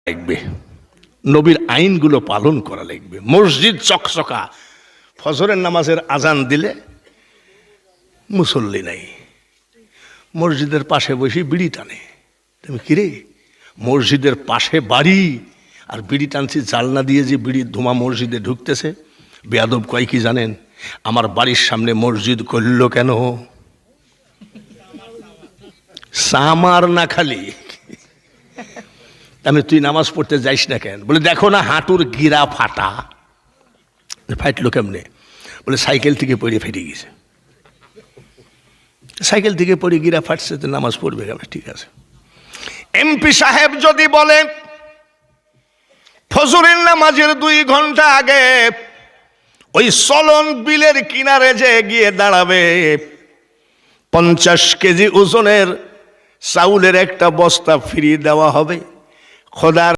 লাগবে, নবীর আইনগুলো পালন করা লাগবে। মসজিদ চকচকা, ফজরের নামাজের আজান দিলে মুসল্লি নাই, মসজিদের পাশে বসে বিড়ি টানে। তুমি কিরে, মসজিদের পাশে বাড়ি আর বিড়ি টানছি, জালনা দিয়ে যে বিড়ির ধোঁয়া মসজিদে ঢুকতেছে। বেয়াদব কয় কি জানেন, আমার বাড়ির সামনে মসজিদ করল কেন? সামার না খালি আমি, তুই নামাজ পড়তে যাইস না কেন? বলে দেখো না হাঁটুর গিরা ফাটা। ফাটলো কেমনে? বলে সাইকেল থেকে পড়ে ফেটে গেছে। সাইকেল থেকে পড়ে গিরা ফাটছে তো নামাজ পড়বে কেন? ঠিক আছে, এমপি সাহেব যদি বলে ফজরের নামাজের 2 ঘন্টা আগে ওই চলন বিলের কিনারে যে গিয়ে দাঁড়াবে, 50 কেজি ওজনের চাউলের একটা বস্তা ফ্রি দেওয়া হবে। খোদার